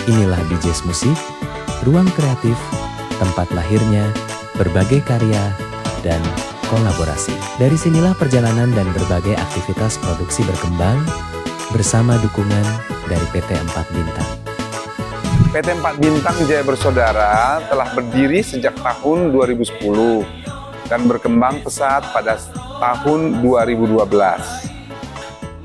Inilah BJS Musik, ruang kreatif, tempat lahirnya berbagai karya dan kolaborasi. Dari sinilah perjalanan dan berbagai aktivitas produksi berkembang bersama dukungan dari PT 4 Bintang. PT 4 Bintang Jaya Bersaudara telah berdiri sejak tahun 2010 dan berkembang pesat pada tahun 2012.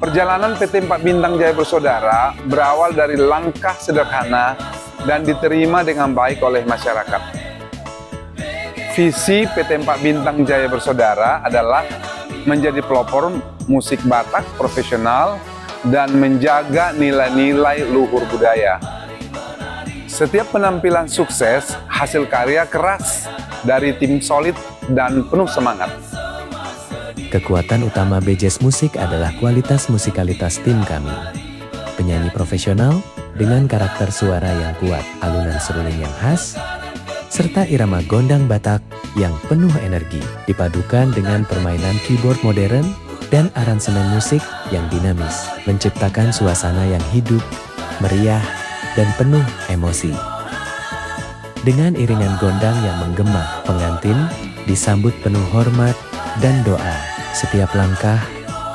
Perjalanan PT 4 Bintang Jaya Bersaudara berawal dari langkah sederhana dan diterima dengan baik oleh masyarakat. Visi PT 4 Bintang Jaya Bersaudara adalah menjadi pelopor musik Batak profesional dan menjaga nilai-nilai luhur budaya. Setiap penampilan sukses hasil karya keras dari tim solid dan penuh semangat. Kekuatan utama BJS Musik adalah kualitas musikalitas tim kami. Penyanyi profesional dengan karakter suara yang kuat, alunan seruling yang khas, serta irama gondang Batak yang penuh energi, dipadukan dengan permainan keyboard modern dan aransemen musik yang dinamis, menciptakan suasana yang hidup, meriah, dan penuh emosi. Dengan iringan gondang yang menggema, pengantin disambut penuh hormat dan doa. Setiap langkah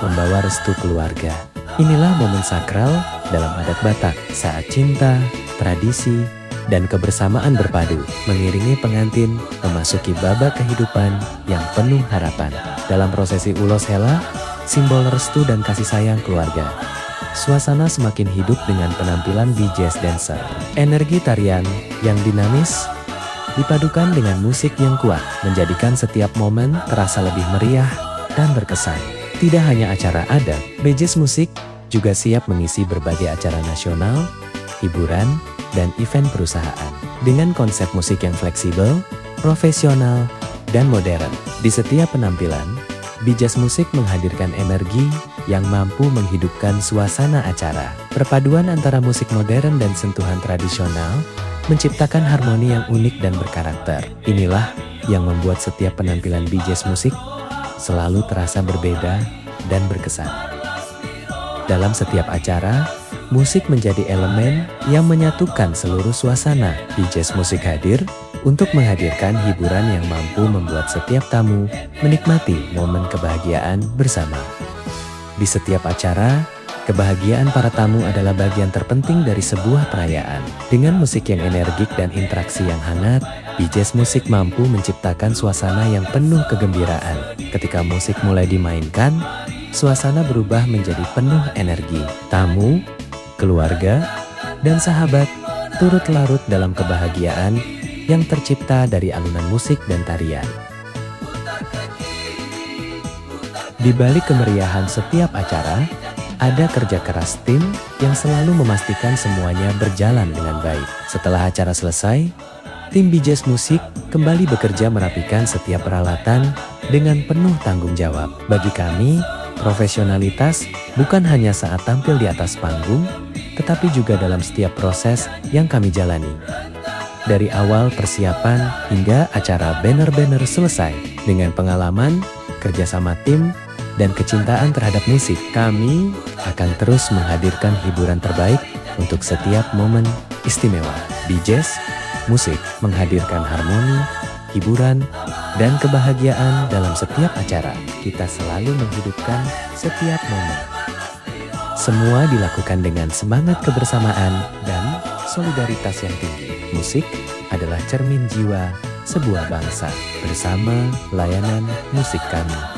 membawa restu keluarga. Inilah momen sakral dalam adat Batak saat cinta, tradisi, dan kebersamaan berpadu, mengiringi pengantin memasuki babak kehidupan yang penuh harapan. Dalam prosesi ulos hela, simbol restu dan kasih sayang keluarga. Suasana semakin hidup dengan penampilan BJS Dancer. Energi tarian yang dinamis dipadukan dengan musik yang kuat, menjadikan setiap momen terasa lebih meriah dan berkesan. Tidak hanya acara adat, BJS Musik juga siap mengisi berbagai acara nasional, hiburan, dan event perusahaan. Dengan konsep musik yang fleksibel, profesional, dan modern. Di setiap penampilan, BJS Musik menghadirkan energi yang mampu menghidupkan suasana acara. Perpaduan antara musik modern dan sentuhan tradisional menciptakan harmoni yang unik dan berkarakter. Inilah yang membuat setiap penampilan BJS Musik selalu terasa berbeda dan berkesan. Dalam setiap acara, musik menjadi elemen yang menyatukan seluruh suasana. BJS Musik hadir untuk menghadirkan hiburan yang mampu membuat setiap tamu menikmati momen kebahagiaan bersama. Di setiap acara, kebahagiaan para tamu adalah bagian terpenting dari sebuah perayaan. Dengan musik yang energik dan interaksi yang hangat, BJS Musik mampu menciptakan suasana yang penuh kegembiraan. Ketika musik mulai dimainkan, suasana berubah menjadi penuh energi. Tamu, keluarga, dan sahabat turut larut dalam kebahagiaan yang tercipta dari alunan musik dan tarian. Di balik kemeriahan setiap acara, ada kerja keras tim yang selalu memastikan semuanya berjalan dengan baik. Setelah acara selesai, tim BJS Musik kembali bekerja merapikan setiap peralatan dengan penuh tanggung jawab. Bagi kami, profesionalitas bukan hanya saat tampil di atas panggung, tetapi juga dalam setiap proses yang kami jalani. Dari awal persiapan hingga acara banner-banner selesai, dengan pengalaman, kerjasama tim, dan kecintaan terhadap musik, kami akan terus menghadirkan hiburan terbaik untuk setiap momen istimewa. BJS Musik menghadirkan harmoni, hiburan, dan kebahagiaan dalam setiap acara. Kita selalu menghidupkan setiap momen. Semua dilakukan dengan semangat kebersamaan dan solidaritas yang tinggi. Musik adalah cermin jiwa sebuah bangsa. Bersama layanan musik kami.